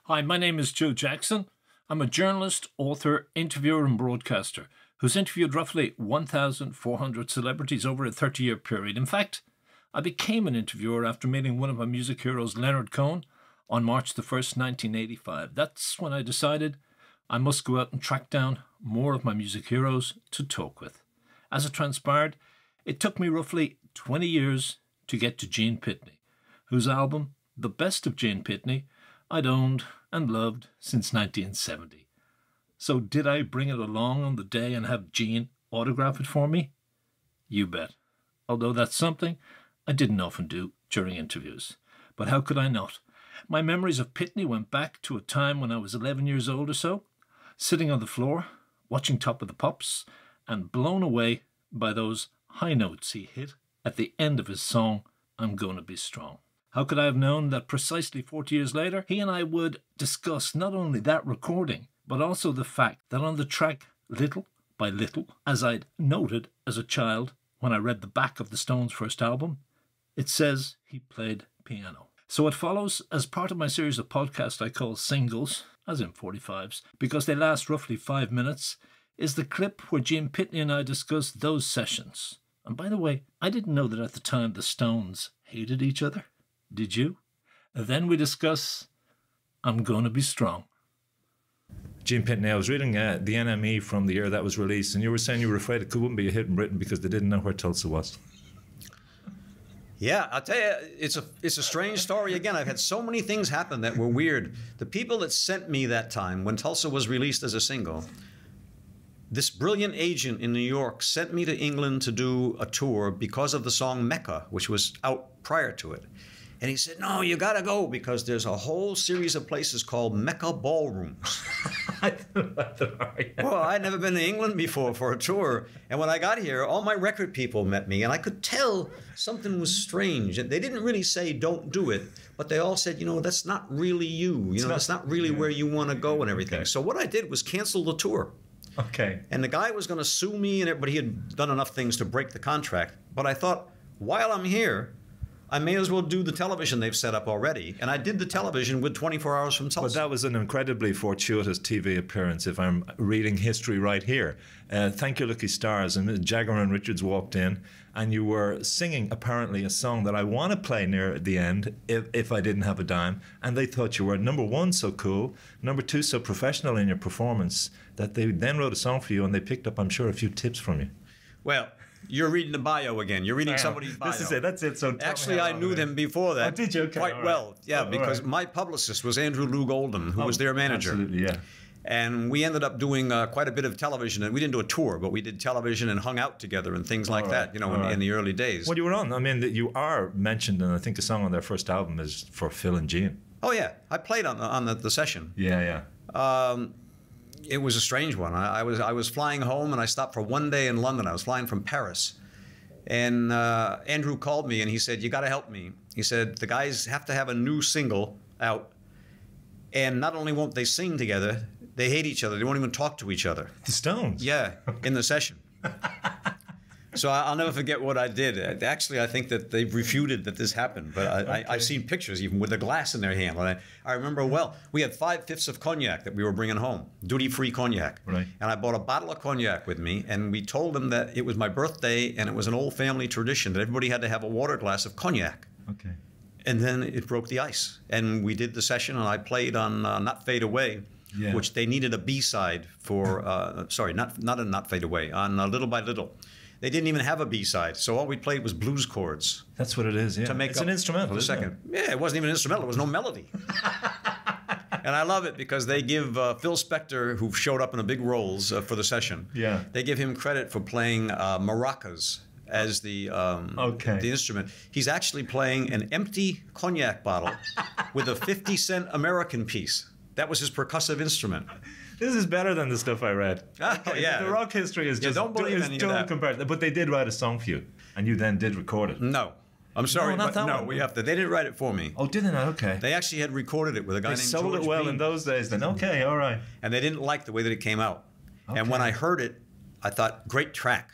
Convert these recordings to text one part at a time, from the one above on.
Hi, my name is Joe Jackson. I'm a journalist, author, interviewer, and broadcaster who's interviewed roughly 1,400 celebrities over a 30-year period. In fact, I became an interviewer after meeting one of my music heroes, Leonard Cohen, on March the 1st, 1985. That's when I decided I must go out and track down more of my music heroes to talk with. As it transpired, it took me roughly 20 years to get to Gene Pitney, whose album, The Best of Gene Pitney, I'd owned and loved since 1970. So did I bring it along on the day and have Gene autograph it for me? You bet. Although that's something I didn't often do during interviews. But how could I not? My memories of Pitney went back to a time when I was 11 years old or so, sitting on the floor, watching Top of the Pops, and blown away by those high notes he hit at the end of his song, I'm Gonna Be Strong. How could I have known that precisely 40 years later, he and I would discuss not only that recording, but also the fact that on the track Little by Little, as I'd noted as a child when I read the back of the Stones' first album, it says he played piano. So what follows as part of my series of podcasts I call Singles, as in 45s, because they last roughly 5 minutes, is the clip where Gene Pitney and I discuss those sessions. And by the way, I didn't know that at the time the Stones hated each other. Did you? And then we discuss I'm Gonna Be Strong. Gene Pitney, I was reading the NME from the year that was released, and you were saying you were afraid it wouldn't be a hit in Britain because they didn't know where Tulsa was. Yeah, I'll tell you, it's a strange story. Again, I've had so many things happen that were weird. The people that sent me that time, when Tulsa was released as a single, this brilliant agent in New York sent me to England to do a tour because of the song Mecca, which was out prior to it. And he said, no, you got to go because there's a whole series of places called Mecca ballrooms. Well, I'd never been to England before for a tour. And when I got here, all my record people met me, and I could tell something was strange. And they didn't really say, don't do it, but they all said, you know, that's not really you. You know, that's not really where you want to go and everything. Okay. So what I did was cancel the tour. Okay. And the guy was going to sue me, but he had done enough things to break the contract. But I thought, while I'm here, I may as well do the television they've set up already. And I did the television with 24 Hours from Tulsa. But that was an incredibly fortuitous TV appearance, if I'm reading history right here. Thank You Lucky Stars, and Jagger and Richards walked in, and you were singing apparently a song that I want to play near the end if I didn't have a dime. And they thought you were, number one, so cool, number two, so professional in your performance, that they then wrote a song for you, and they picked up, I'm sure, a few tips from you. Well, you're reading the bio again. You're reading somebody's bio. This is it. That's it. So actually, I knew them before that. Oh, did you? Okay, quite well. Yeah, because my publicist was Andrew Lou Golden, who was their manager. Absolutely, yeah. And we ended up doing quite a bit of television. And we didn't do a tour, but we did television and hung out together and things like that, you know, in the early days. Well, you were on. I mean, you are mentioned, and I think a song on their first album is for Phil and Gene. Oh, yeah. I played on the session. Yeah, yeah. It was a strange one. I was flying home, and I stopped for one day in London. I was flying from Paris. And Andrew called me, and he said, you got to help me. He said, the guys have to have a new single out. And not only won't they sing together, they hate each other. They won't even talk to each other. The Stones? Yeah, in the session. So I'll never forget what I did. Actually, I think that they've refuted that this happened. But I've seen pictures even with a glass in their hand. And I remember well, we had 5/5 of cognac that we were bringing home, duty-free cognac. Right. And I bought a bottle of cognac with me. And we told them that it was my birthday and it was an old family tradition that everybody had to have a water glass of cognac. Okay. And then it broke the ice. And we did the session, and I played on Not Fade Away, which they needed a B-side for, sorry, not a Not Fade Away, on Little by Little. They didn't even have a B-side, so all we played was blues chords. That's what it is, yeah. To make it's an instrumental, isn't it? Yeah, it wasn't even an instrumental. There was no melody. And I love it because they give Phil Spector, who showed up in a big roles for the session, they give him credit for playing maracas as the instrument. He's actually playing an empty cognac bottle with a 50-cent American piece. That was his percussive instrument. This is better than the stuff I read. Oh, yeah. The rock history is just don't believe any of that. Compared. But they did write a song for you, and you then did record it. No. I'm sorry, no, but no, we have to. They didn't write it for me. Oh, did they not? Okay. They actually had recorded it with a guy named George They sold it well Bean. in those days then. Okay, all right. And they didn't like the way that it came out. Okay. And when I heard it, I thought, great track.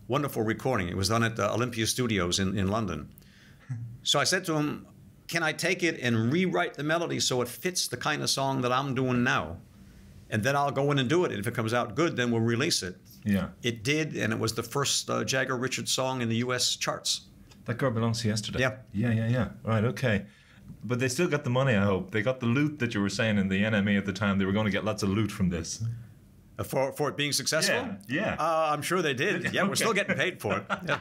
Wonderful recording. It was done at Olympia Studios in London. So I said to him, can I take it and rewrite the melody so it fits the kind of song that I'm doing now? And then I'll go in and do it. And if it comes out good, then we'll release it. Yeah. It did, and it was the first Jagger Richards song in the U.S. charts. That Girl Belongs to Yesterday. Yeah. Yeah. Right, okay. But they still got the money, I hope. They got the loot that you were saying in the NME at the time. They were going to get lots of loot from this. For it being successful? Yeah. I'm sure they did. Yeah, Okay. we're still getting paid for it. Yeah.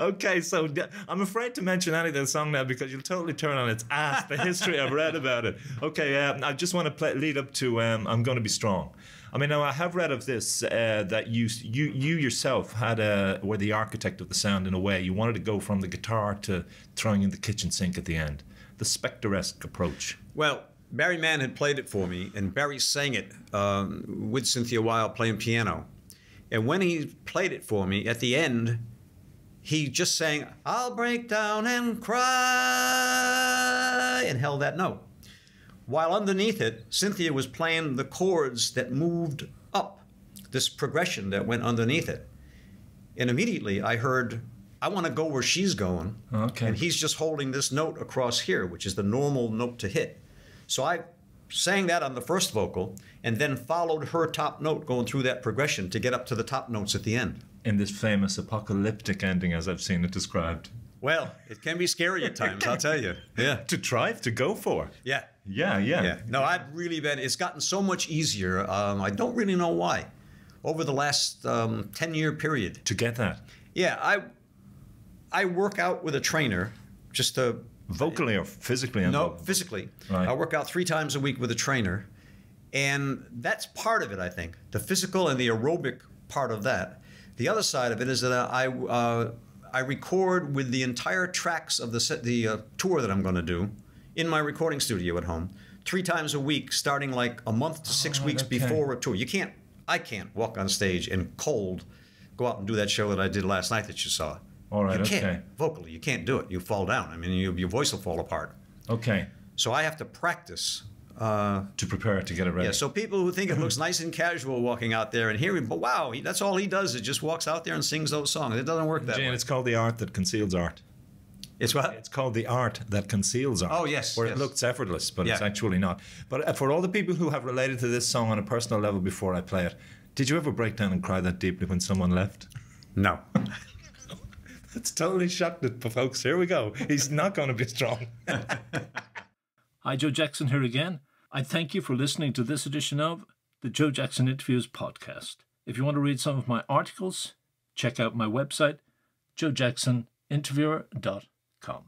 Okay, so I'm afraid to mention any of the song now because you'll totally turn on its ass the history I've read about it. Okay, I just want to lead up to I'm Going to Be Strong. I mean, now I have read of this that you yourself were the architect of the sound in a way. You wanted to go from the guitar to throwing in the kitchen sink at the end. The Spectre-esque approach. Well, Barry Mann had played it for me, and Barry sang it with Cynthia Weil playing piano. And when he played it for me, at the end, he just sang, "I'll break down and cry," and held that note. While underneath it, Cynthia was playing the chords that moved up, this progression that went underneath it. And immediately I heard, I want to go where she's going. Okay. And he's just holding this note across here, which is the normal note to hit. So I sang that on the first vocal and then followed her top note going through that progression to get up to the top notes at the end. In this famous apocalyptic ending, as I've seen it described. Well, it can be scary at times, I'll tell you. Yeah. To go for. Yeah. Yeah. No, I've really been, it's gotten so much easier. I don't really know why. Over the last 10-year period. To get that. Yeah, I work out with a trainer just to... Vocally or physically? No, physically. Right. I work out 3 times a week with a trainer. And that's part of it, I think. The physical and the aerobic part of that. The other side of it is that I record with the entire tracks of the tour that I'm going to do in my recording studio at home 3 times a week, starting like a month to 6 weeks before a tour. I can't walk on stage and cold go out and do that show that I did last night that you saw. All right, you can't. okay. Vocally, you can't do it. You fall down. I mean, your voice will fall apart. Okay. So I have to practice. To prepare to get it ready. Yeah, so people who think it looks nice and casual walking out there and hearing, but wow, that's all he does is just walks out there and sings those songs. It doesn't work that Gene, way. it's called the art that conceals art. It's what? It's called the art that conceals art. Oh, yes. Where yes. it looks effortless, but it's Yeah. actually not. But for all the people who have related to this song on a personal level before I play it, did you ever break down and cry that deeply when someone left? No. It's totally shocked it, folks. Here we go. He's not going to be strong. Hi, Joe Jackson here again. I thank you for listening to this edition of the Joe Jackson Interviews podcast. If you want to read some of my articles, check out my website, joejacksoninterviewer.com.